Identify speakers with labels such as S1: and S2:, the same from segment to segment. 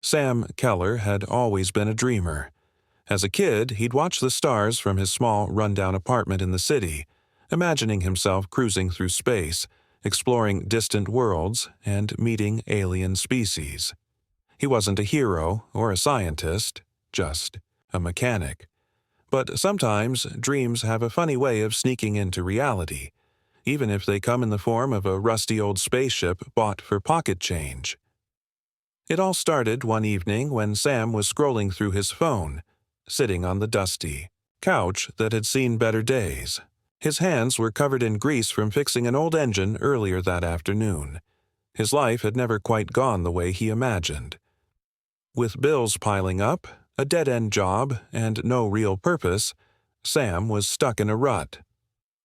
S1: Sam Keller had always been a dreamer. As a kid, he'd watch the stars from his small, run-down apartment in the city, imagining himself cruising through space, exploring distant worlds, and meeting alien species. He wasn't a hero or a scientist, just a mechanic. But sometimes dreams have a funny way of sneaking into reality, even if they come in the form of a rusty old spaceship bought for pocket change. It all started one evening when Sam was scrolling through his phone, sitting on the dusty couch that had seen better days. His hands were covered in grease from fixing an old engine earlier that afternoon. His life had never quite gone the way he imagined. With bills piling up, a dead-end job, and no real purpose, Sam was stuck in a rut.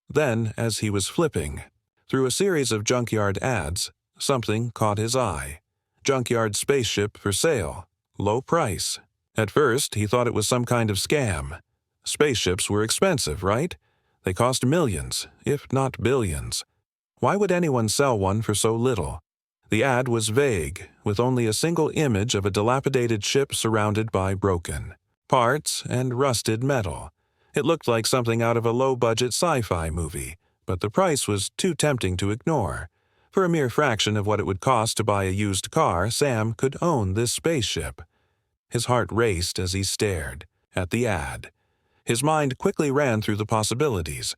S1: Then, as he was flipping through a series of junkyard ads, something caught his eye. Junkyard spaceship for sale. Low price. At first, he thought it was some kind of scam. Spaceships were expensive, right? They cost millions, if not billions. Why would anyone sell one for so little? The ad was vague, with only a single image of a dilapidated ship surrounded by broken parts and rusted metal. It looked like something out of a low-budget sci-fi movie, but the price was too tempting to ignore. For a mere fraction of what it would cost to buy a used car, Sam could own this spaceship. His heart raced as he stared at the ad. His mind quickly ran through the possibilities.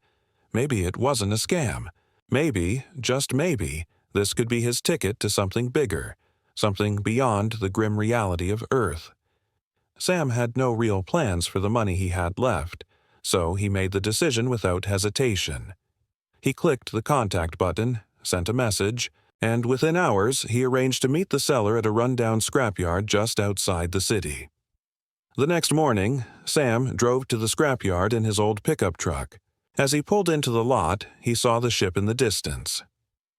S1: Maybe it wasn't a scam. Maybe, just maybe, this could be his ticket to something bigger, something beyond the grim reality of Earth. Sam had no real plans for the money he had left, so he made the decision without hesitation. He clicked the contact button, sent a message, and within hours he arranged to meet the seller at a rundown scrapyard just outside the city. The next morning, Sam drove to the scrapyard in his old pickup truck. As he pulled into the lot, he saw the ship in the distance.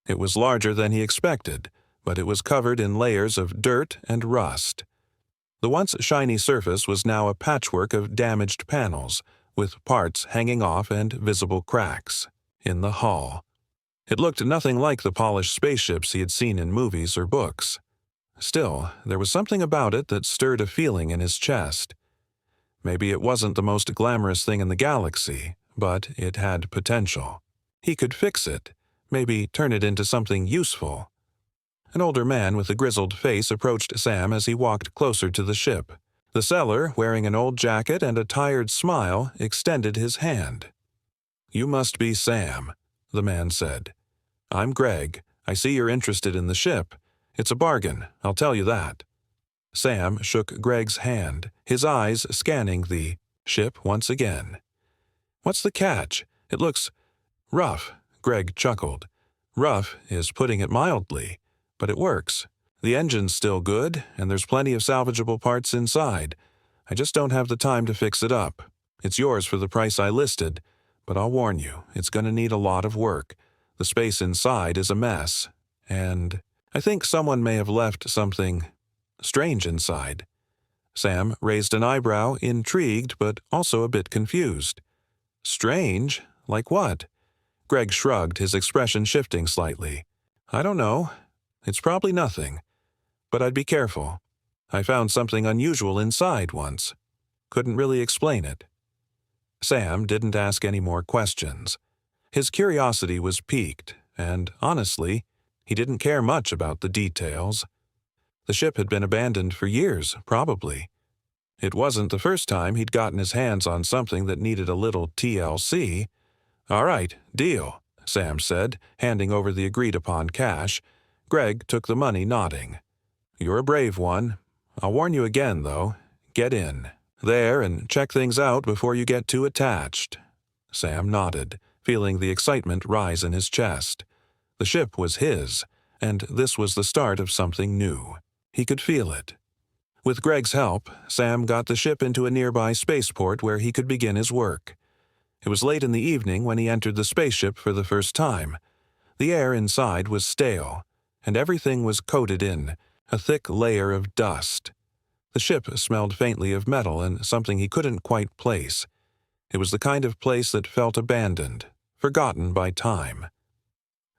S1: It was larger than he expected, but it was covered in layers of dirt and rust. The once shiny surface was now a patchwork of damaged panels, with parts hanging off and visible cracks in the hull. It looked nothing like the polished spaceships he had seen in movies or books. Still, there was something about it that stirred a feeling in his chest. Maybe it wasn't the most glamorous thing in the galaxy, but it had potential. He could fix it, maybe turn it into something useful. An older man with a grizzled face approached Sam as he walked closer to the ship. The seller, wearing an old jacket and a tired smile, extended his hand. "You must be Sam," the man said. "I'm Greg. I see you're interested in the ship. It's a bargain, I'll tell you that." Sam shook Greg's hand, his eyes scanning the ship once again. "What's the catch? It looks rough," Greg chuckled. "Rough is putting it mildly, but it works. The engine's still good, and there's plenty of salvageable parts inside. I just don't have the time to fix it up. It's yours for the price I listed, but I'll warn you, it's going to need a lot of work. The space inside is a mess, and I think someone may have left something strange inside." Sam raised an eyebrow, intrigued but also a bit confused. "Strange? Like what?" Greg shrugged, his expression shifting slightly. "I don't know. It's probably nothing. But I'd be careful. I found something unusual inside once. Couldn't really explain it." Sam didn't ask any more questions. His curiosity was piqued, and honestly, he didn't care much about the details. The ship had been abandoned for years, probably. It wasn't the first time he'd gotten his hands on something that needed a little TLC. "All right, deal," Sam said, handing over the agreed-upon cash. Greg took the money, nodding. "You're a brave one. I'll warn you again, though. Get in there and check things out before you get too attached." Sam nodded, feeling the excitement rise in his chest. The ship was his, and this was the start of something new. He could feel it. With Greg's help, Sam got the ship into a nearby spaceport where he could begin his work. It was late in the evening when he entered the spaceship for the first time. The air inside was stale, and everything was coated in a thick layer of dust. The ship smelled faintly of metal and something he couldn't quite place. It was the kind of place that felt abandoned, forgotten by time.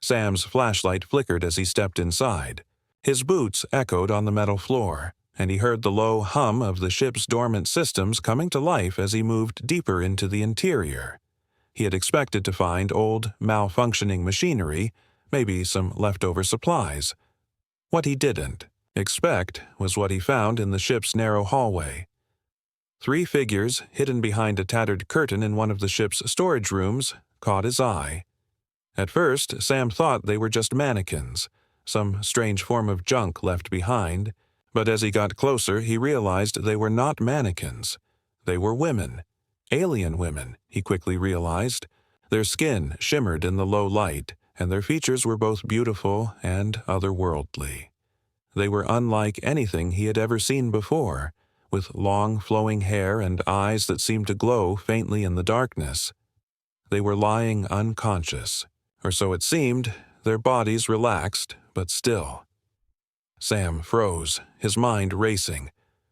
S1: Sam's flashlight flickered as he stepped inside. His boots echoed on the metal floor, and he heard the low hum of the ship's dormant systems coming to life as he moved deeper into the interior. He had expected to find old, malfunctioning machinery, maybe some leftover supplies. What he didn't expect was what he found in the ship's narrow hallway. 3 figures, hidden behind a tattered curtain in one of the ship's storage rooms, caught his eye. At first, Sam thought they were just mannequins, some strange form of junk left behind, but as he got closer, he realized they were not mannequins. They were women. Alien women, he quickly realized. Their skin shimmered in the low light, and their features were both beautiful and otherworldly. They were unlike anything he had ever seen before, with long flowing hair and eyes that seemed to glow faintly in the darkness. They were lying unconscious, or so it seemed, their bodies relaxed, but still. Sam froze, his mind racing.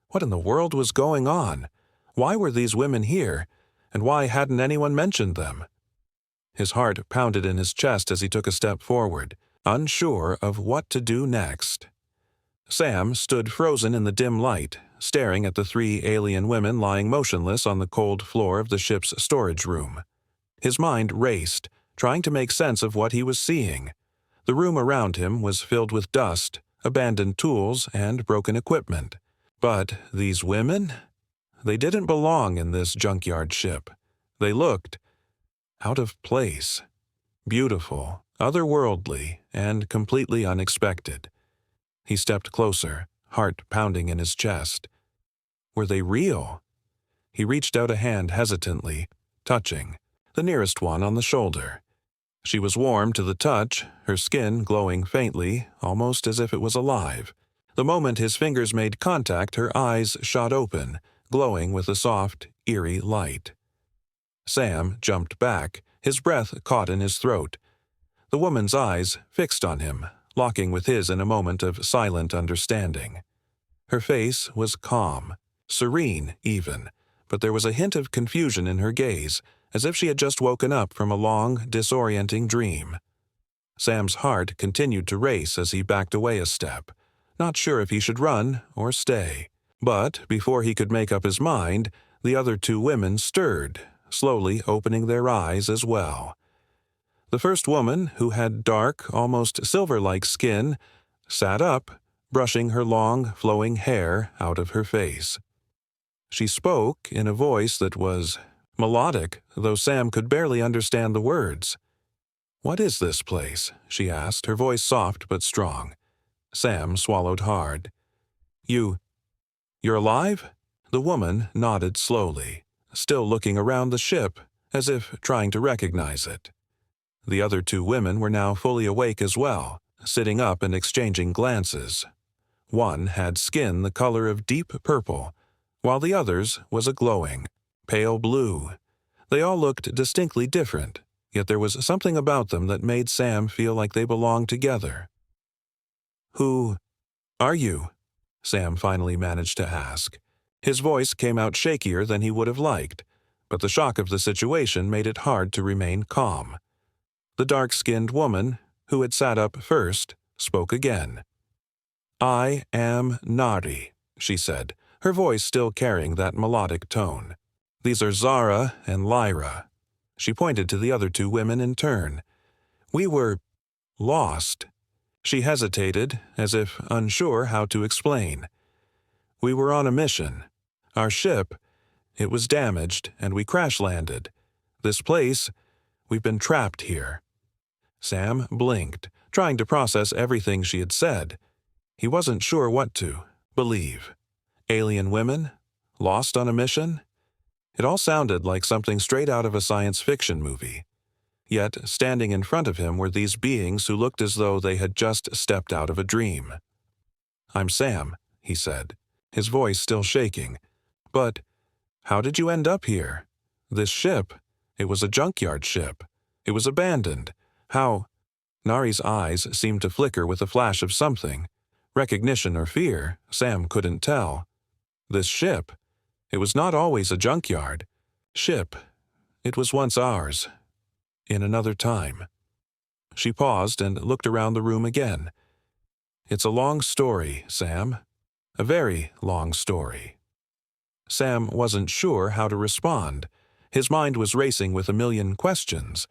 S1: What in the world was going on? Why were these women here, and why hadn't anyone mentioned them? His heart pounded in his chest as he took a step forward, unsure of what to do next. Sam stood frozen in the dim light, staring at the 3 alien women lying motionless on the cold floor of the ship's storage room. His mind raced, trying to make sense of what he was seeing. The room around him was filled with dust, abandoned tools, and broken equipment. But these women? They didn't belong in this junkyard ship. They looked out of place. Beautiful, otherworldly, and completely unexpected. He stepped closer, heart pounding in his chest. Were they real? He reached out a hand hesitantly, touching the nearest one on the shoulder. She was warm to the touch, her skin glowing faintly, almost as if it was alive. The moment his fingers made contact, her eyes shot open, glowing with a soft, eerie light. Sam jumped back, his breath caught in his throat. The woman's eyes fixed on him, locking with his in a moment of silent understanding. Her face was calm, serene even, but there was a hint of confusion in her gaze, as if she had just woken up from a long, disorienting dream. Sam's heart continued to race as he backed away a step, not sure if he should run or stay. But before he could make up his mind, the other 2 women stirred, slowly opening their eyes as well. The first woman, who had dark, almost silver-like skin, sat up, brushing her long, flowing hair out of her face. She spoke in a voice that was melodic, though Sam could barely understand the words. "What is this place?" she asked, her voice soft but strong. Sam swallowed hard. You're alive?" The woman nodded slowly, still looking around the ship, as if trying to recognize it. The other 2 women were now fully awake as well, sitting up and exchanging glances. One had skin the color of deep purple, while the other's was a glowing, pale blue. They all looked distinctly different, yet there was something about them that made Sam feel like they belonged together. "Who are you?" Sam finally managed to ask. His voice came out shakier than he would have liked, but the shock of the situation made it hard to remain calm. The dark-skinned woman, who had sat up first, spoke again. "I am Nari," she said, her voice still carrying that melodic tone. "These are Zara and Lyra." She pointed to the other 2 women in turn. "We were lost." She hesitated, as if unsure how to explain. "We were on a mission. Our ship, it was damaged, and we crash-landed. This place, we've been trapped here." Sam blinked, trying to process everything she had said. He wasn't sure what to believe. Alien women? Lost on a mission? It all sounded like something straight out of a science fiction movie. Yet, standing in front of him were these beings who looked as though they had just stepped out of a dream. "I'm Sam," he said, his voice still shaking. "But how did you end up here? This ship, it was a junkyard ship. It was abandoned. How?" Nari's eyes seemed to flicker with a flash of something. Recognition or fear, Sam couldn't tell. This ship, it was not always a junkyard. Ship, it was once ours. In another time. She paused and looked around the room again. "It's a long story, Sam. A very long story. Sam wasn't sure how to respond. His mind was racing with a million questions.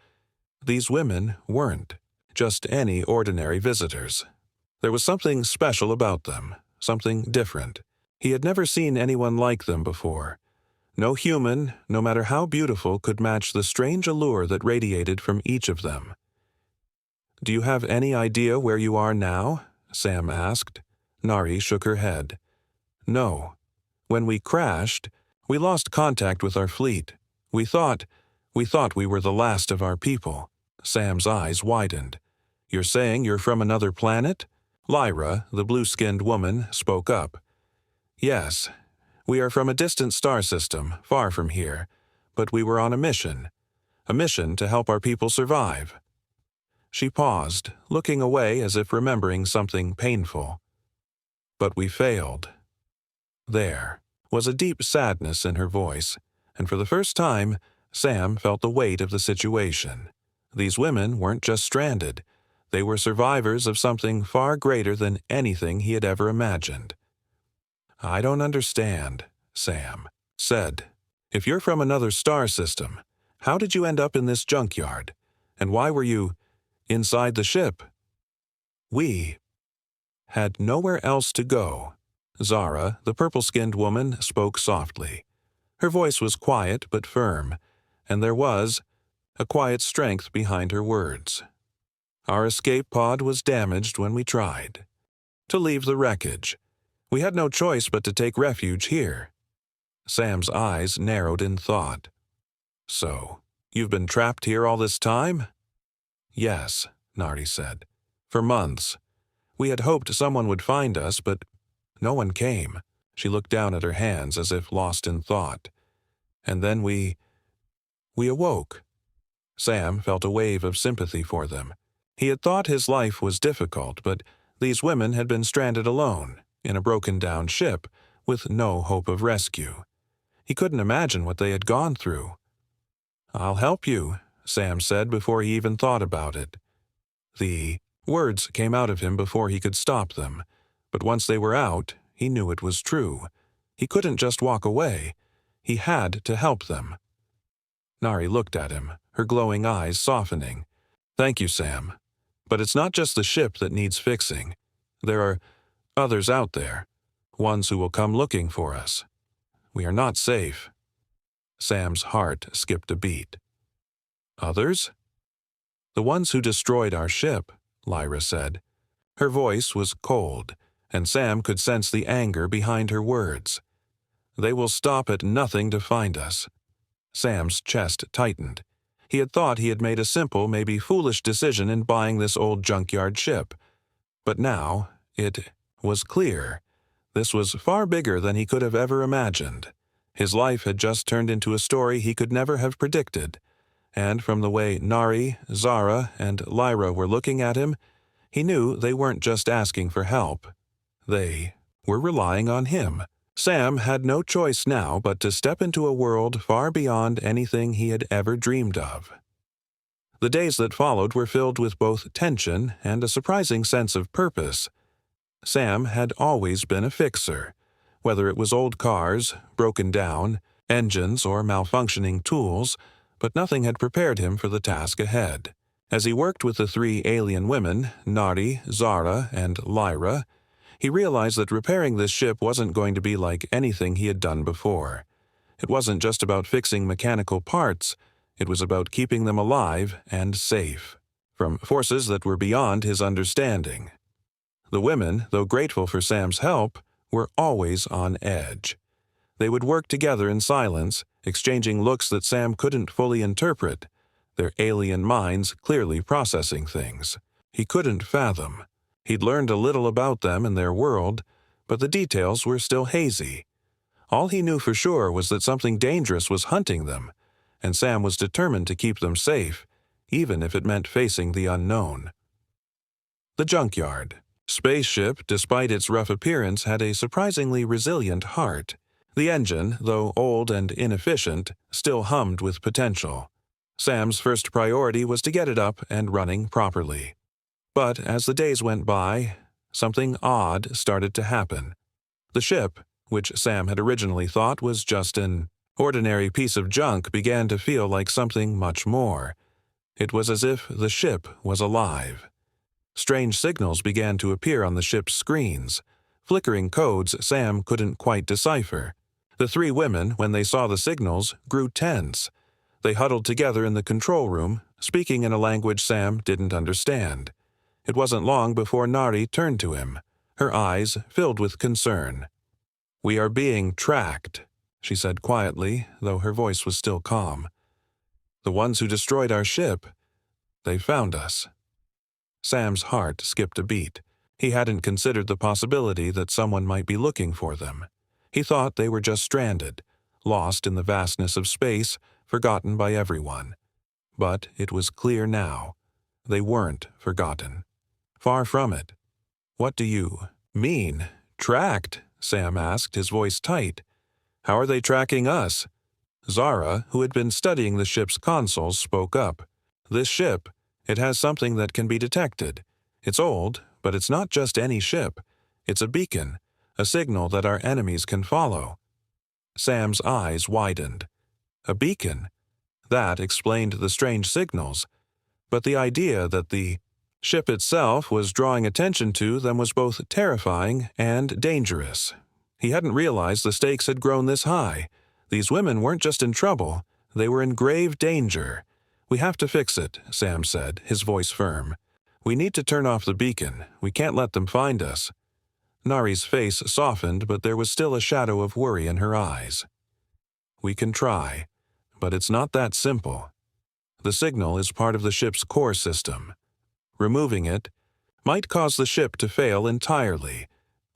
S1: These women weren't just any ordinary visitors. There was something special about them, something different. He had never seen anyone like them before. No human, no matter how beautiful, could match the strange allure that radiated from each of them. "Do you have any idea where you are now?" Sam asked. Nari shook her head. "No. When we crashed, we lost contact with our fleet. We thought we were the last of our people." Sam's eyes widened. "You're saying you're from another planet?" Lyra, the blue-skinned woman, spoke up. "Yes. We are from a distant star system, far from here, but we were on a mission to help our people survive." She paused, looking away as if remembering something painful. "But we failed." There was a deep sadness in her voice, and for the first time, Sam felt the weight of the situation. These women weren't just stranded. They were survivors of something far greater than anything he had ever imagined. "I don't understand," Sam said. "If you're from another star system, how did you end up in this junkyard? And why were you inside the ship?" "We had nowhere else to go." Zara, the purple-skinned woman, spoke softly. Her voice was quiet but firm, and there was a quiet strength behind her words. "Our escape pod was damaged when we tried to leave the wreckage. We had no choice but to take refuge here." Sam's eyes narrowed in thought. "So, you've been trapped here all this time?" "Yes," Nari said. "For months. We had hoped someone would find us, but no one came." She looked down at her hands as if lost in thought. "And then we awoke." Sam felt a wave of sympathy for them. He had thought his life was difficult, but these women had been stranded alone, in a broken-down ship, with no hope of rescue. He couldn't imagine what they had gone through. "I'll help you," Sam said before he even thought about it. The words came out of him before he could stop them, but once they were out, he knew it was true. He couldn't just walk away. He had to help them. Nari looked at him, her glowing eyes softening. "Thank you, Sam. But it's not just the ship that needs fixing. There are others out there, ones who will come looking for us. We are not safe." Sam's heart skipped a beat. "Others?" "The ones who destroyed our ship," Lyra said. Her voice was cold, and Sam could sense the anger behind her words. "They will stop at nothing to find us." Sam's chest tightened. He had thought he had made a simple, maybe foolish decision in buying this old junkyard ship. But now, it was clear. This was far bigger than he could have ever imagined. His life had just turned into a story he could never have predicted. And from the way Nari, Zara, and Lyra were looking at him, he knew they weren't just asking for help. They were relying on him. Sam had no choice now but to step into a world far beyond anything he had ever dreamed of. The days that followed were filled with both tension and a surprising sense of purpose. Sam had always been a fixer, whether it was old cars, broken down, engines, or malfunctioning tools, but nothing had prepared him for the task ahead. As he worked with the three alien women, Nari, Zara, and Lyra, he realized that repairing this ship wasn't going to be like anything he had done before. It wasn't just about fixing mechanical parts, it was about keeping them alive and safe from forces that were beyond his understanding. The women, though grateful for Sam's help, were always on edge. They would work together in silence, exchanging looks that Sam couldn't fully interpret, their alien minds clearly processing things he couldn't fathom. He'd learned a little about them and their world, but the details were still hazy. All he knew for sure was that something dangerous was hunting them, and Sam was determined to keep them safe, even if it meant facing the unknown. The junkyard. Spaceship, despite its rough appearance, had a surprisingly resilient heart. The engine, though old and inefficient, still hummed with potential. Sam's first priority was to get it up and running properly. But as the days went by, something odd started to happen. The ship, which Sam had originally thought was just an ordinary piece of junk, began to feel like something much more. It was as if the ship was alive. Strange signals began to appear on the ship's screens, flickering codes Sam couldn't quite decipher. The three women, when they saw the signals, grew tense. They huddled together in the control room, speaking in a language Sam didn't understand. It wasn't long before Nari turned to him, her eyes filled with concern. "We are being tracked," she said quietly, though her voice was still calm. "The ones who destroyed our ship, they found us." Sam's heart skipped a beat. He hadn't considered the possibility that someone might be looking for them. He thought they were just stranded, lost in the vastness of space, forgotten by everyone. But it was clear now. They weren't forgotten. Far from it. "What do you mean, tracked?" Sam asked, his voice tight. "How are they tracking us?" Zara, who had been studying the ship's consoles, spoke up. "This ship, it has something that can be detected. It's old, but it's not just any ship. It's a beacon, a signal that our enemies can follow." Sam's eyes widened. A beacon? That explained the strange signals. But the idea that the ship itself was drawing attention to them was both terrifying and dangerous. He hadn't realized the stakes had grown this high. These women weren't just in trouble, they were in grave danger. "We have to fix it," Sam said, his voice firm. "We need to turn off the beacon. We can't let them find us." Nari's face softened, but there was still a shadow of worry in her eyes. "We can try, but it's not that simple. The signal is part of the ship's core system. Removing it might cause the ship to fail entirely.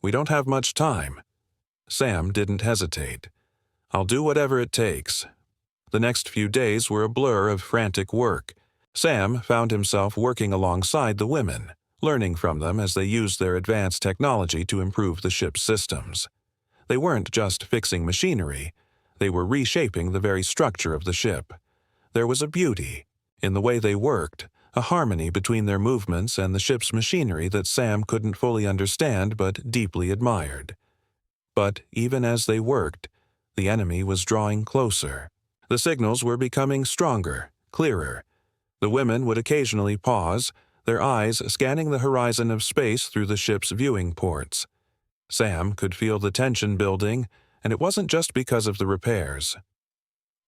S1: We don't have much time." Sam didn't hesitate. "I'll do whatever it takes." The next few days were a blur of frantic work. Sam found himself working alongside the women, learning from them as they used their advanced technology to improve the ship's systems. They weren't just fixing machinery, they were reshaping the very structure of the ship. There was a beauty in the way they worked, a harmony between their movements and the ship's machinery that Sam couldn't fully understand but deeply admired. But even as they worked, the enemy was drawing closer. The signals were becoming stronger, clearer. The women would occasionally pause, their eyes scanning the horizon of space through the ship's viewing ports. Sam could feel the tension building, and it wasn't just because of the repairs.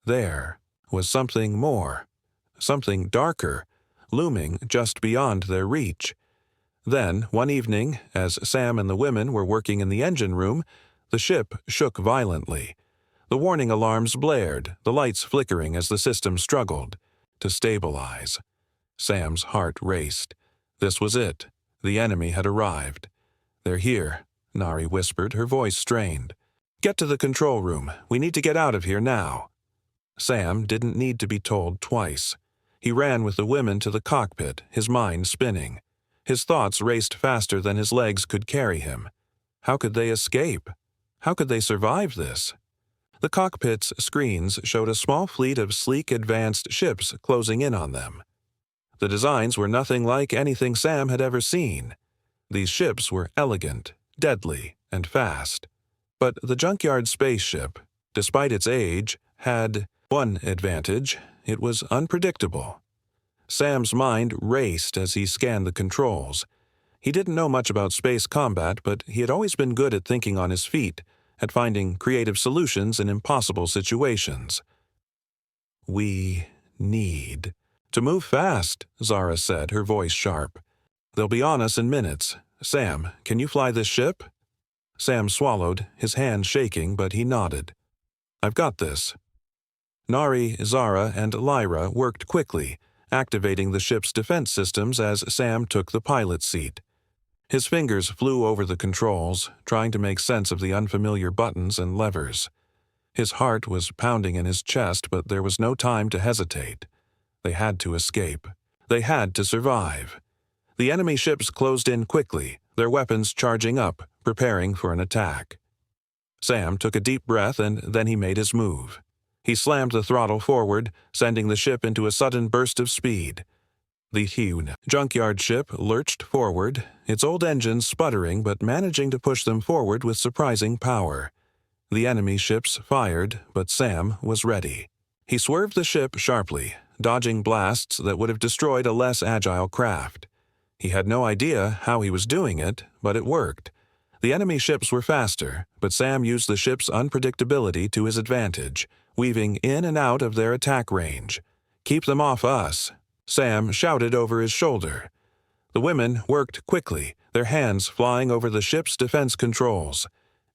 S1: There was something more, something darker, looming just beyond their reach. Then, one evening, as Sam and the women were working in the engine room, the ship shook violently. The warning alarms blared, the lights flickering as the system struggled to stabilize. Sam's heart raced. This was it. The enemy had arrived. "They're here," Nari whispered, her voice strained. "Get to the control room. We need to get out of here now." Sam didn't need to be told twice. He ran with the women to the cockpit, his mind spinning. His thoughts raced faster than his legs could carry him. How could they escape? How could they survive this? The cockpit's screens showed a small fleet of sleek, advanced ships closing in on them. The designs were nothing like anything Sam had ever seen. These ships were elegant, deadly, and fast. But the junkyard spaceship, despite its age, had one advantage: it was unpredictable. Sam's mind raced as he scanned the controls. He didn't know much about space combat, but he had always been good at thinking on his feet, at finding creative solutions in impossible situations. "We need to move fast," Zara said, her voice sharp. "They'll be on us in minutes. Sam, can you fly this ship?" Sam swallowed, his hand shaking, but he nodded. "I've got this." Nari, Zara, and Lyra worked quickly, activating the ship's defense systems as Sam took the pilot's seat. His fingers flew over the controls, trying to make sense of the unfamiliar buttons and levers. His heart was pounding in his chest, but there was no time to hesitate. They had to escape. They had to survive. The enemy ships closed in quickly, their weapons charging up, preparing for an attack. Sam took a deep breath and then he made his move. He slammed the throttle forward, sending the ship into a sudden burst of speed. The huge junkyard ship lurched forward, its old engines sputtering but managing to push them forward with surprising power. The enemy ships fired, but Sam was ready. He swerved the ship sharply, dodging blasts that would have destroyed a less agile craft. He had no idea how he was doing it, but it worked. The enemy ships were faster, but Sam used the ship's unpredictability to his advantage, weaving in and out of their attack range. "Keep them off us," Sam shouted over his shoulder. The women worked quickly, their hands flying over the ship's defense controls.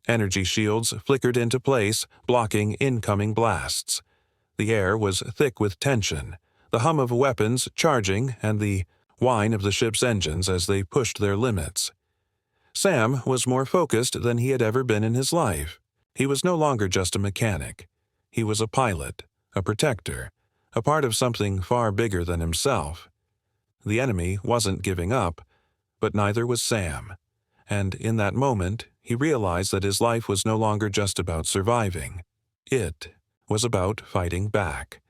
S1: Energy shields flickered into place, blocking incoming blasts. The air was thick with tension, the hum of weapons charging and the whine of the ship's engines as they pushed their limits. Sam was more focused than he had ever been in his life. He was no longer just a mechanic. He was a pilot, a protector, a part of something far bigger than himself. The enemy wasn't giving up, but neither was Sam. And in that moment, he realized that his life was no longer just about surviving. It was about fighting back.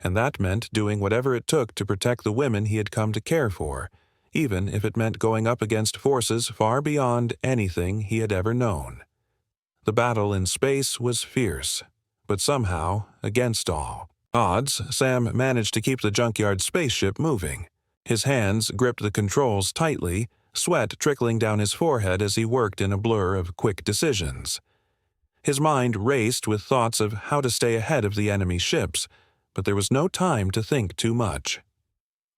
S1: And that meant doing whatever it took to protect the women he had come to care for, even if it meant going up against forces far beyond anything he had ever known. The battle in space was fierce, but somehow, against all odds, Sam managed to keep the junkyard spaceship moving. His hands gripped the controls tightly, sweat trickling down his forehead as he worked in a blur of quick decisions. His mind raced with thoughts of how to stay ahead of the enemy ships, but there was no time to think too much.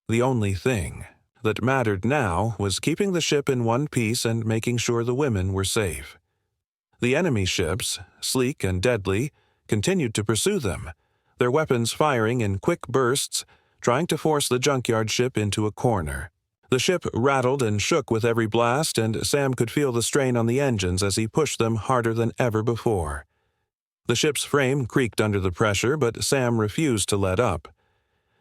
S1: The only thing that mattered now was keeping the ship in one piece and making sure the women were safe. The enemy ships, sleek and deadly, continued to pursue them, their weapons firing in quick bursts, trying to force the junkyard ship into a corner. The ship rattled and shook with every blast, and Sam could feel the strain on the engines as he pushed them harder than ever before. The ship's frame creaked under the pressure, but Sam refused to let up.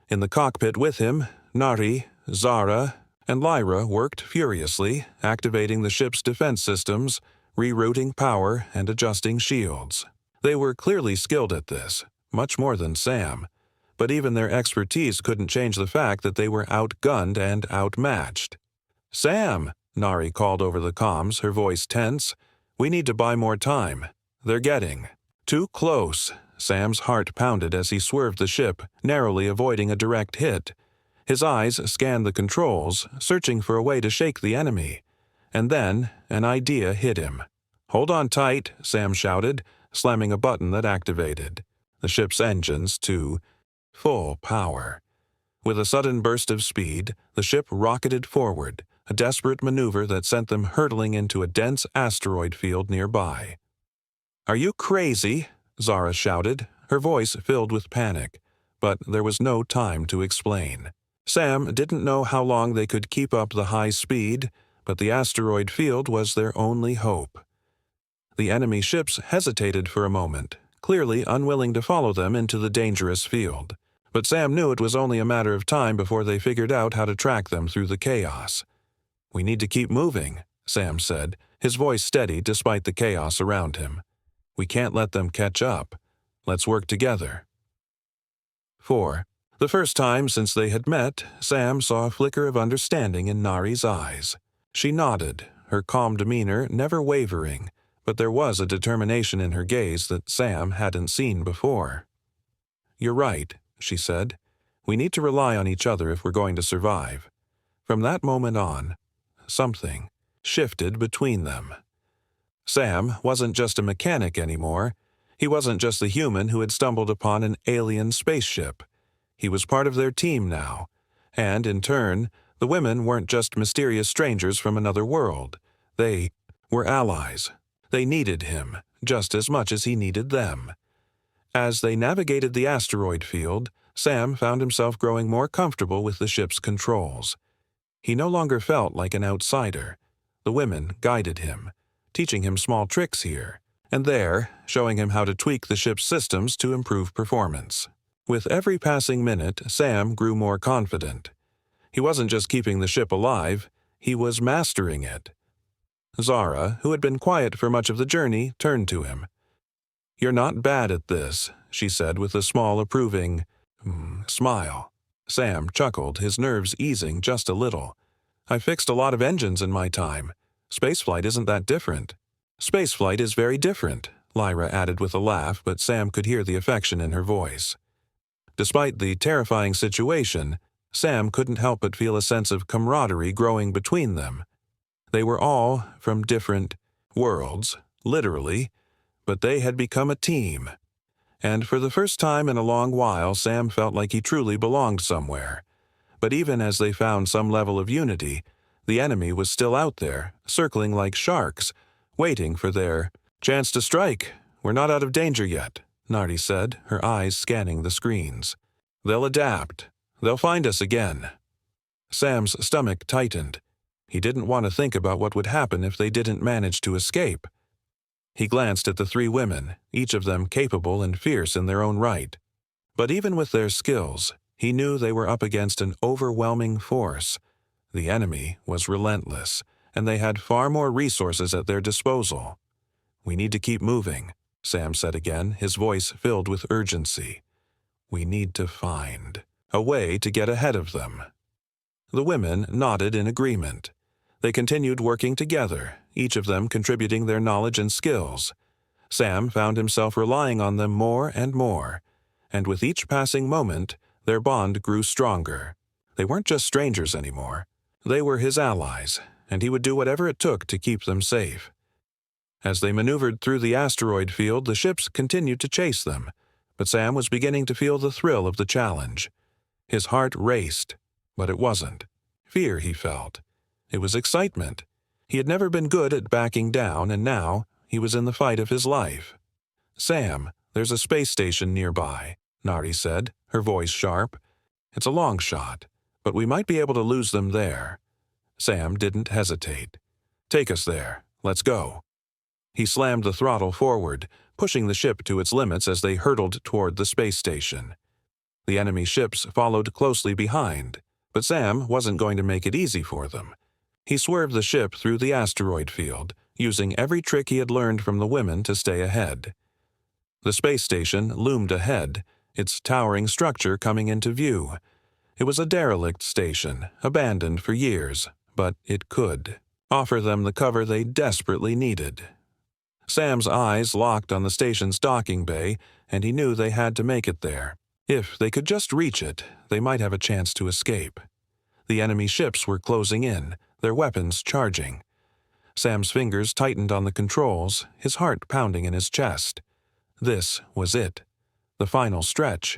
S1: In the cockpit with him, Nari, Zara, and Lyra worked furiously, activating the ship's defense systems, rerouting power, and adjusting shields. They were clearly skilled at this, much more than Sam, but even their expertise couldn't change the fact that they were outgunned and outmatched. "Sam!" Nari called over the comms, her voice tense. "We need to buy more time. They're getting too close." Sam's heart pounded as he swerved the ship, narrowly avoiding a direct hit. His eyes scanned the controls, searching for a way to shake the enemy. And then an idea hit him. "Hold on tight," Sam shouted, slamming a button that activated the ship's engines to full power. With a sudden burst of speed, the ship rocketed forward, a desperate maneuver that sent them hurtling into a dense asteroid field nearby. "Are you crazy?" Zara shouted, her voice filled with panic, but there was no time to explain. Sam didn't know how long they could keep up the high speed, but the asteroid field was their only hope. The enemy ships hesitated for a moment, clearly unwilling to follow them into the dangerous field. But Sam knew it was only a matter of time before they figured out how to track them through the chaos. "We need to keep moving," Sam said, his voice steady despite the chaos around him. "We can't let them catch up. Let's work together." 4. The first time since they had met, Sam saw a flicker of understanding in Nari's eyes. She nodded, her calm demeanor never wavering, but there was a determination in her gaze that Sam hadn't seen before. "You're right," she said. "We need to rely on each other if we're going to survive." From that moment on, something shifted between them. Sam wasn't just a mechanic anymore. He wasn't just the human who had stumbled upon an alien spaceship. He was part of their team now, and in turn, the women weren't just mysterious strangers from another world. They were allies. They needed him just as much as he needed them. As they navigated the asteroid field, Sam found himself growing more comfortable with the ship's controls. He no longer felt like an outsider. The women guided him, teaching him small tricks here and there, showing him how to tweak the ship's systems to improve performance. With every passing minute, Sam grew more confident. He wasn't just keeping the ship alive, he was mastering it. Zara, who had been quiet for much of the journey, turned to him. "You're not bad at this," she said with a small approving smile. Sam chuckled, his nerves easing just a little. "I fixed a lot of engines in my time. Spaceflight isn't that different." "Spaceflight is very different," Lyra added with a laugh, but Sam could hear the affection in her voice. Despite the terrifying situation, Sam couldn't help but feel a sense of camaraderie growing between them. They were all from different worlds, literally, but they had become a team. And for the first time in a long while, Sam felt like he truly belonged somewhere. But even as they found some level of unity, the enemy was still out there, circling like sharks, waiting for their chance to strike. "We're not out of danger yet," Nardi said, her eyes scanning the screens. "They'll adapt. They'll find us again." Sam's stomach tightened. He didn't want to think about what would happen if they didn't manage to escape. He glanced at the three women, each of them capable and fierce in their own right. But even with their skills, he knew they were up against an overwhelming force. The enemy was relentless, and they had far more resources at their disposal. "We need to keep moving," Sam said again, his voice filled with urgency. "We need to find a way to get ahead of them." The women nodded in agreement. They continued working together, each of them contributing their knowledge and skills. Sam found himself relying on them more and more, and with each passing moment, their bond grew stronger. They weren't just strangers anymore. They were his allies, and he would do whatever it took to keep them safe. As they maneuvered through the asteroid field, the ships continued to chase them, but Sam was beginning to feel the thrill of the challenge. His heart raced, but it wasn't fear he felt. It was excitement. He had never been good at backing down, and now he was in the fight of his life. "Sam, there's a space station nearby," Nari said, her voice sharp. "It's a long shot, but we might be able to lose them there." Sam didn't hesitate. "Take us there. Let's go." He slammed the throttle forward, pushing the ship to its limits as they hurtled toward the space station. The enemy ships followed closely behind, but Sam wasn't going to make it easy for them. He swerved the ship through the asteroid field, using every trick he had learned from the women to stay ahead. The space station loomed ahead, its towering structure coming into view. It was a derelict station, abandoned for years, but it could offer them the cover they desperately needed. Sam's eyes locked on the station's docking bay, and he knew they had to make it there. If they could just reach it, they might have a chance to escape. The enemy ships were closing in, their weapons charging. Sam's fingers tightened on the controls, his heart pounding in his chest. This was it. The final stretch.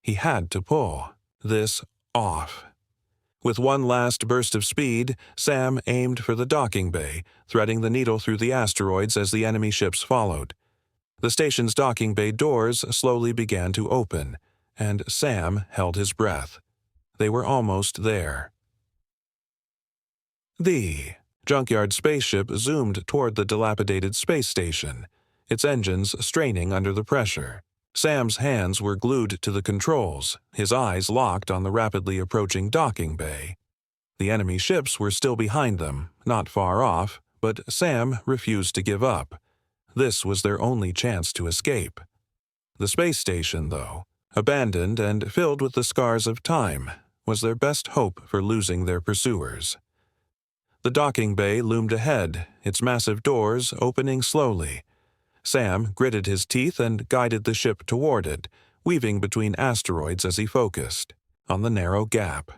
S1: He had to pull this off. With one last burst of speed, Sam aimed for the docking bay, threading the needle through the asteroids as the enemy ships followed. The station's docking bay doors slowly began to open, and Sam held his breath. They were almost there. The junkyard spaceship zoomed toward the dilapidated space station, its engines straining under the pressure. Sam's hands were glued to the controls, his eyes locked on the rapidly approaching docking bay. The enemy ships were still behind them, not far off, but Sam refused to give up. This was their only chance to escape. The space station, though, abandoned and filled with the scars of time, was their best hope for losing their pursuers. The docking bay loomed ahead, its massive doors opening slowly. Sam gritted his teeth and guided the ship toward it, weaving between asteroids as he focused on the narrow gap.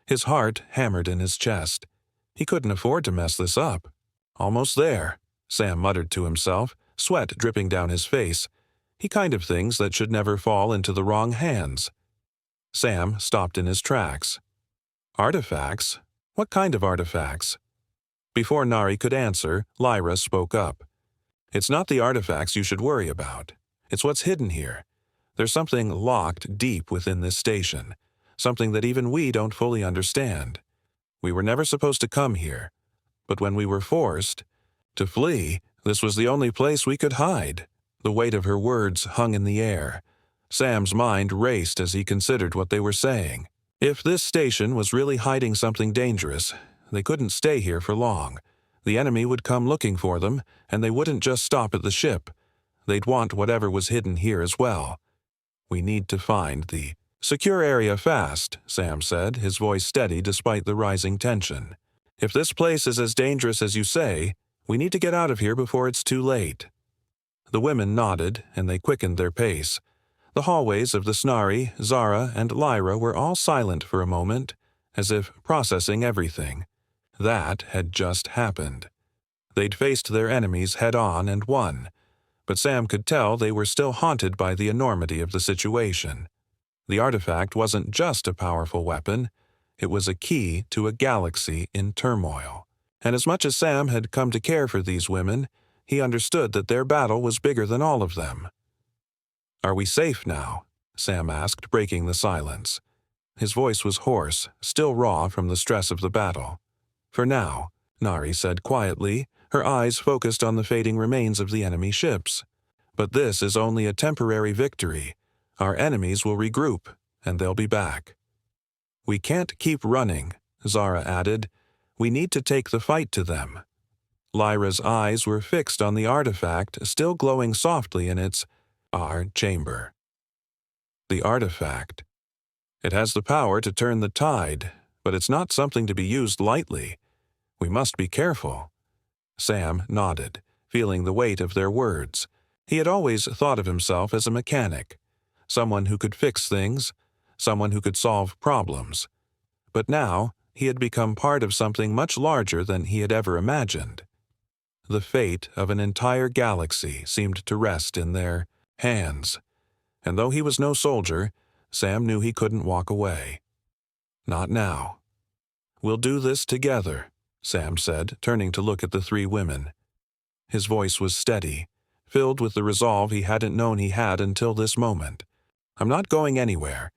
S1: His heart hammered in his chest. He couldn't afford to mess this up. "Almost there," Sam muttered to himself, sweat dripping down his face. He kind of things that should never fall into the wrong hands. Sam stopped in his tracks. "Artifacts? What kind of artifacts?" Before Nari could answer, Lyra spoke up. "It's not the artifacts you should worry about. It's what's hidden here. There's something locked deep within this station, something that even we don't fully understand. We were never supposed to come here, but when we were forced to flee, this was the only place we could hide." The weight of her words hung in the air. Sam's mind raced as he considered what they were saying. If this station was really hiding something dangerous, they couldn't stay here for long. The enemy would come looking for them, and they wouldn't just stop at the ship. They'd want whatever was hidden here as well. "We need to find the "Secure area fast," Sam said, his voice steady despite the rising tension. "If this place is as dangerous as you say, we need to get out of here before it's too late." The women nodded, and they quickened their pace. The hallways of the Snarri, Zara, and Lyra were all silent for a moment, as if processing everything. That had just happened. They'd faced their enemies head-on and won, but Sam could tell they were still haunted by the enormity of the situation. The artifact wasn't just a powerful weapon, it was a key to a galaxy in turmoil. And as much as Sam had come to care for these women, he understood that their battle was bigger than all of them. "Are we safe now?" Sam asked, breaking the silence. His voice was hoarse, still raw from the stress of the battle. "For now," Nari said quietly, her eyes focused on the fading remains of the enemy ships. "But this is only a temporary victory. Our enemies will regroup, and they'll be back." "We can't keep running," Zara added. "We need to take the fight to them." Lyra's eyes were fixed on the artifact still glowing softly in its chamber. The artifact. It has the power to turn the tide, but it's not something to be used lightly. We must be careful. Sam nodded, feeling the weight of their words. He had always thought of himself as a mechanic, someone who could fix things, someone who could solve problems. But now, he had become part of something much larger than he had ever imagined. The fate of an entire galaxy seemed to rest in their hands, and though he was no soldier, Sam knew he couldn't walk away. Not now. "We'll do this together," Sam said, turning to look at the three women. His voice was steady, filled with the resolve he hadn't known he had until this moment. "I'm not going anywhere.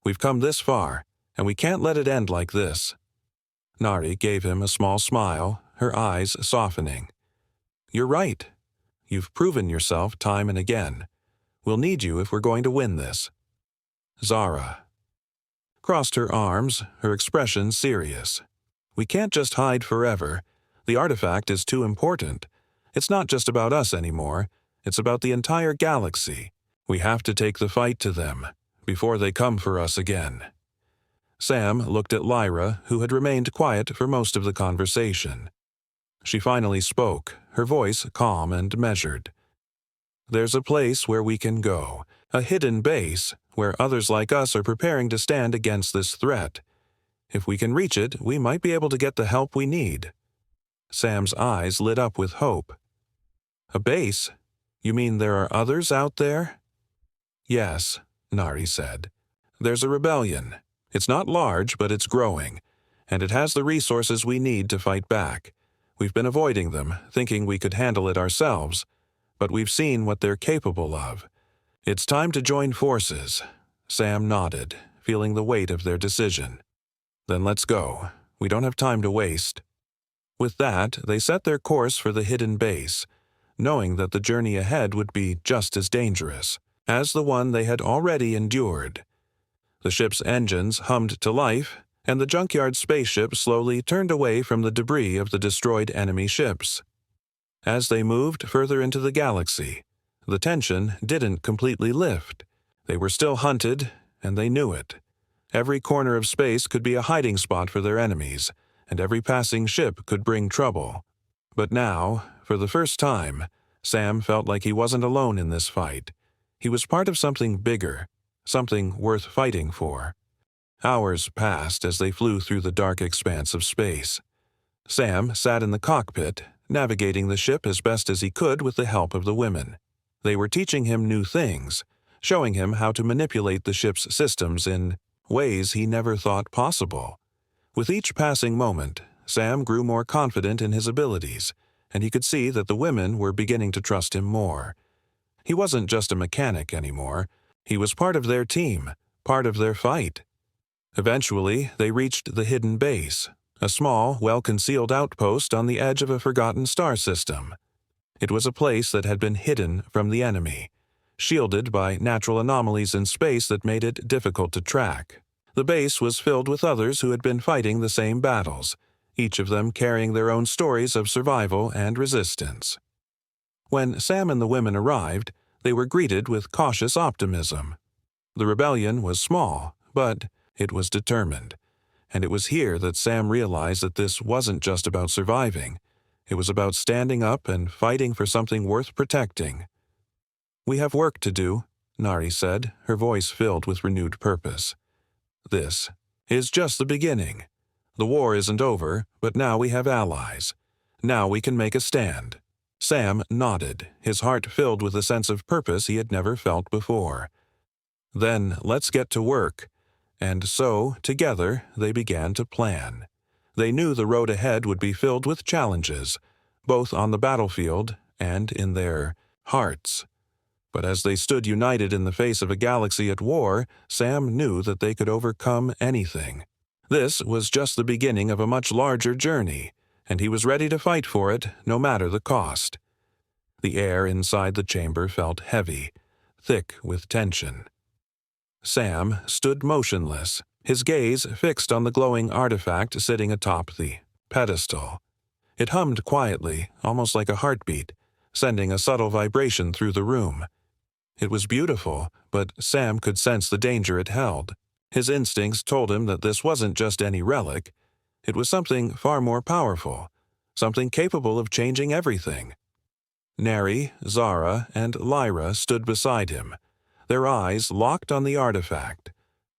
S1: We've come this far, and we can't let it end like this." Nari gave him a small smile, her eyes softening. "You're right. You've proven yourself time and again. We'll need you if we're going to win this." Zara crossed her arms, her expression serious. "We can't just hide forever. The artifact is too important. It's not just about us anymore. It's about the entire galaxy. We have to take the fight to them, before they come for us again." Sam looked at Lyra, who had remained quiet for most of the conversation. She finally spoke, her voice calm and measured. "There's a place where we can go, a hidden base, where others like us are preparing to stand against this threat. If we can reach it, we might be able to get the help we need." Sam's eyes lit up with hope. "A base? You mean there are others out there?" "Yes," Nari said. "There's a rebellion. It's not large, but it's growing, and it has the resources we need to fight back. We've been avoiding them, thinking we could handle it ourselves, but we've seen what they're capable of. It's time to join forces." Sam nodded, feeling the weight of their decision. "Then let's go. We don't have time to waste." With that, they set their course for the hidden base, knowing that the journey ahead would be just as dangerous as the one they had already endured. The ship's engines hummed to life, and the junkyard spaceship slowly turned away from the debris of the destroyed enemy ships. As they moved further into the galaxy, the tension didn't completely lift. They were still hunted, and they knew it. Every corner of space could be a hiding spot for their enemies, and every passing ship could bring trouble. But now, for the first time, Sam felt like he wasn't alone in this fight. He was part of something bigger, something worth fighting for. Hours passed as they flew through the dark expanse of space. Sam sat in the cockpit, navigating the ship as best as he could with the help of the women. They were teaching him new things, showing him how to manipulate the ship's systems in ways he never thought possible. With each passing moment, Sam grew more confident in his abilities, and he could see that the women were beginning to trust him more. He wasn't just a mechanic anymore. He was part of their team, part of their fight. Eventually, they reached the hidden base, a small, well-concealed outpost on the edge of a forgotten star system. It was a place that had been hidden from the enemy, shielded by natural anomalies in space that made it difficult to track. The base was filled with others who had been fighting the same battles, each of them carrying their own stories of survival and resistance. When Sam and the women arrived, they were greeted with cautious optimism. The rebellion was small, but it was determined. And it was here that Sam realized that this wasn't just about surviving. It was about standing up and fighting for something worth protecting. "We have work to do," Nari said, her voice filled with renewed purpose. "This is just the beginning. The war isn't over, but now we have allies. Now we can make a stand." Sam nodded, his heart filled with a sense of purpose he had never felt before. "Then let's get to work." And so, together, they began to plan. They knew the road ahead would be filled with challenges, both on the battlefield and in their hearts. But as they stood united in the face of a galaxy at war, Sam knew that they could overcome anything. This was just the beginning of a much larger journey, and he was ready to fight for it, no matter the cost. The air inside the chamber felt heavy, thick with tension. Sam stood motionless, his gaze fixed on the glowing artifact sitting atop the pedestal. It hummed quietly, almost like a heartbeat, sending a subtle vibration through the room. It was beautiful, but Sam could sense the danger it held. His instincts told him that this wasn't just any relic. It was something far more powerful, something capable of changing everything. Neri, Zara, and Lyra stood beside him, their eyes locked on the artifact.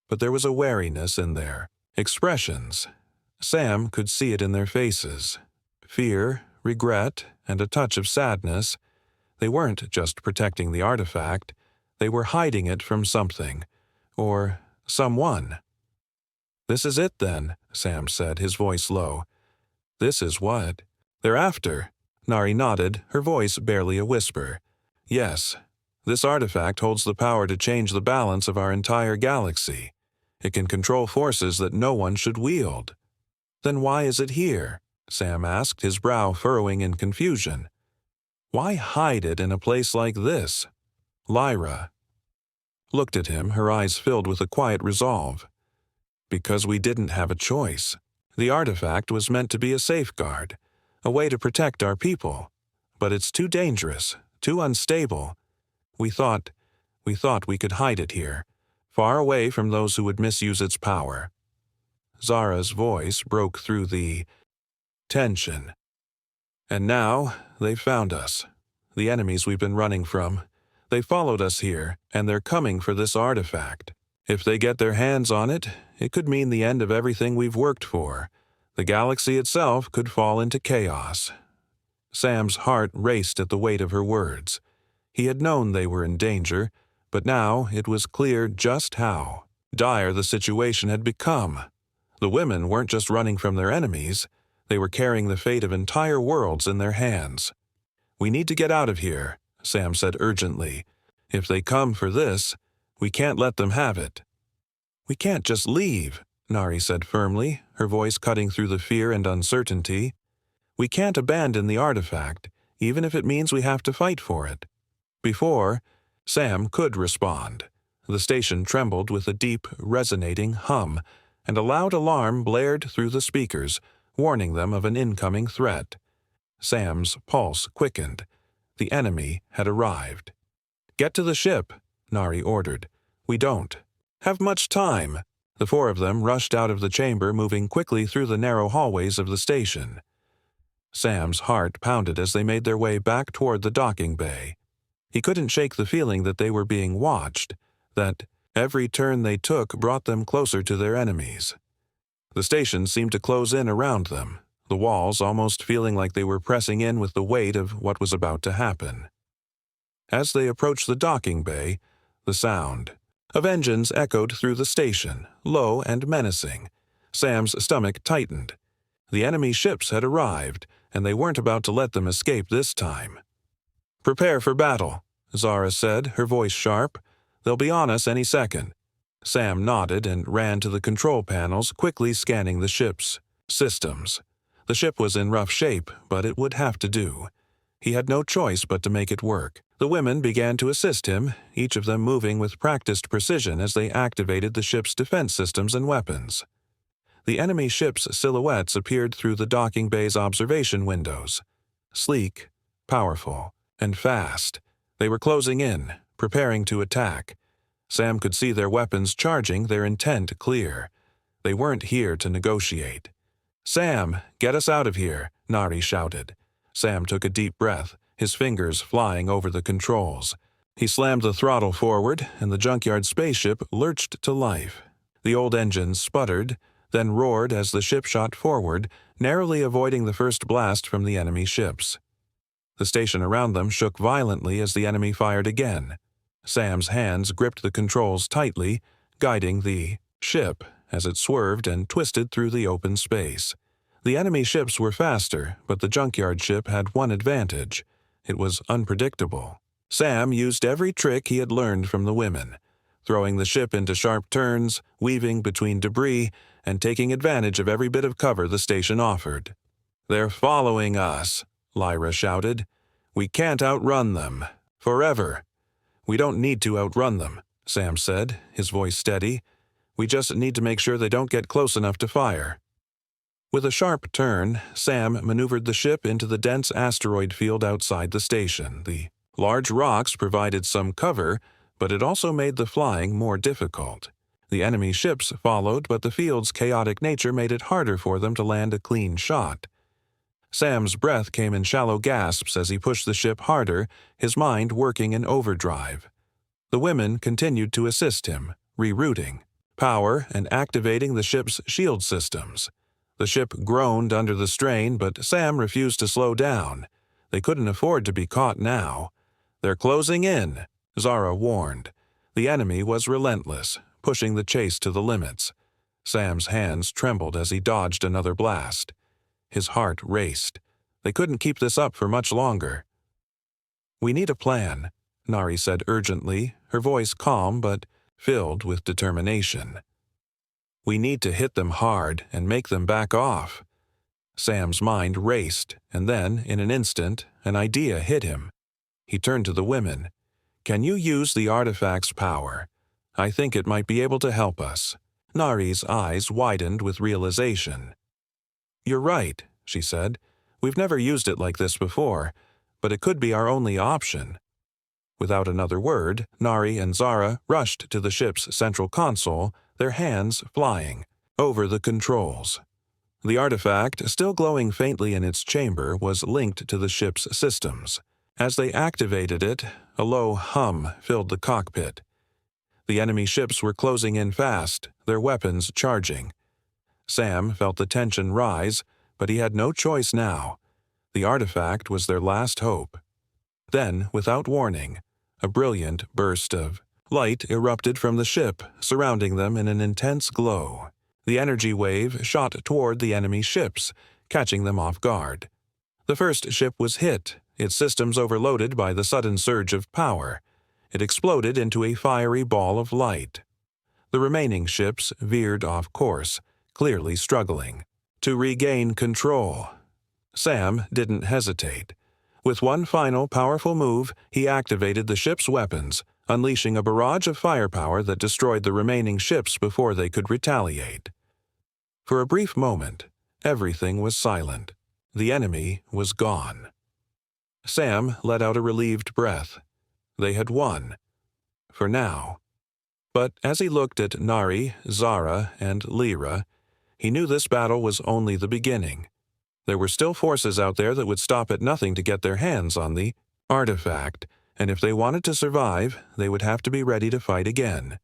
S1: But there was a wariness in their expressions. Sam could see it in their faces. Fear, regret, and a touch of sadness. They weren't just protecting the artifact. They were hiding it from something, or someone. "This is it, then," Sam said, his voice low. "This is what they're after." Nari nodded, her voice barely a whisper. "Yes, this artifact holds the power to change the balance of our entire galaxy. It can control forces that no one should wield." "Then why is it here?" Sam asked, his brow furrowing in confusion. "Why hide it in a place like this?" Lyra looked at him, her eyes filled with a quiet resolve. "Because we didn't have a choice. The artifact was meant to be a safeguard, a way to protect our people. But it's too dangerous, too unstable. We thought we could hide it here, far away from those who would misuse its power." Zara's voice broke through the tension. "And now they've found us. The enemies we've been running from. They followed us here, and they're coming for this artifact. If they get their hands on it, it could mean the end of everything we've worked for. The galaxy itself could fall into chaos." Sam's heart raced at the weight of her words. He had known they were in danger, but now it was clear just how dire the situation had become. The women weren't just running from their enemies. They were carrying the fate of entire worlds in their hands. "We need to get out of here," Sam said urgently. "If they come for this, we can't let them have it." "We can't just leave," Nari said firmly, her voice cutting through the fear and uncertainty. "We can't abandon the artifact, even if it means we have to fight for it." Before Sam could respond, the station trembled with a deep, resonating hum, and a loud alarm blared through the speakers, warning them of an incoming threat. Sam's pulse quickened. The enemy had arrived. "Get to the ship," Nari ordered. "We don't have much time." The four of them rushed out of the chamber, moving quickly through the narrow hallways of the station. Sam's heart pounded as they made their way back toward the docking bay. He couldn't shake the feeling that they were being watched, that every turn they took brought them closer to their enemies. The station seemed to close in around them, the walls almost feeling like they were pressing in with the weight of what was about to happen. As they approached the docking bay, the sound of engines echoed through the station, low and menacing. Sam's stomach tightened. The enemy ships had arrived, and they weren't about to let them escape this time. "Prepare for battle," Zara said, her voice sharp. "They'll be on us any second." Sam nodded and ran to the control panels, quickly scanning the ship's systems. The ship was in rough shape, but it would have to do. He had no choice but to make it work. The women began to assist him, each of them moving with practiced precision as they activated the ship's defense systems and weapons. The enemy ship's silhouettes appeared through the docking bay's observation windows. Sleek, powerful, and fast, they were closing in, preparing to attack. Sam could see their weapons charging, their intent clear. They weren't here to negotiate. "Sam, get us out of here," Nari shouted. Sam took a deep breath, his fingers flying over the controls. He slammed the throttle forward, and the junkyard spaceship lurched to life. The old engines sputtered, then roared as the ship shot forward, narrowly avoiding the first blast from the enemy ships. The station around them shook violently as the enemy fired again. Sam's hands gripped the controls tightly, guiding the ship as it swerved and twisted through the open space. The enemy ships were faster, but the junkyard ship had one advantage. It was unpredictable. Sam used every trick he had learned from the women, throwing the ship into sharp turns, weaving between debris, and taking advantage of every bit of cover the station offered. "They're following us," Lyra shouted. "We can't outrun them. Forever." "We don't need to outrun them," Sam said, his voice steady. "We just need to make sure they don't get close enough to fire." With a sharp turn, Sam maneuvered the ship into the dense asteroid field outside the station. The large rocks provided some cover, but it also made the flying more difficult. The enemy ships followed, but the field's chaotic nature made it harder for them to land a clean shot. Sam's breath came in shallow gasps as he pushed the ship harder, his mind working in overdrive. The women continued to assist him, rerouting power and activating the ship's shield systems. The ship groaned under the strain, but Sam refused to slow down. They couldn't afford to be caught now. "They're closing in," Zara warned. The enemy was relentless, pushing the chase to the limits. Sam's hands trembled as he dodged another blast. His heart raced. They couldn't keep this up for much longer. "We need a plan," Nari said urgently, her voice calm but filled with determination. "We need to hit them hard and make them back off." Sam's mind raced, and then, in an instant, an idea hit him. He turned to the women. "Can you use the artifact's power? I think it might be able to help us." Nari's eyes widened with realization. "You're right," she said. "We've never used it like this before, but it could be our only option." Without another word, Nari and Zara rushed to the ship's central console, their hands flying over the controls. The artifact, still glowing faintly in its chamber, was linked to the ship's systems. As they activated it, a low hum filled the cockpit. The enemy ships were closing in fast, their weapons charging. Sam felt the tension rise, but he had no choice now. The artifact was their last hope. Then, without warning, a brilliant burst of light erupted from the ship, surrounding them in an intense glow. The energy wave shot toward the enemy ships, catching them off guard. The first ship was hit, its systems overloaded by the sudden surge of power. It exploded into a fiery ball of light. The remaining ships veered off course, clearly struggling to regain control. Sam didn't hesitate. With one final powerful move, he activated the ship's weapons, unleashing a barrage of firepower that destroyed the remaining ships before they could retaliate. For a brief moment, everything was silent. The enemy was gone. Sam let out a relieved breath. They had won. For now. But as he looked at Nari, Zara, and Lyra, he knew this battle was only the beginning. There were still forces out there that would stop at nothing to get their hands on the artifact, and if they wanted to survive, they would have to be ready to fight again.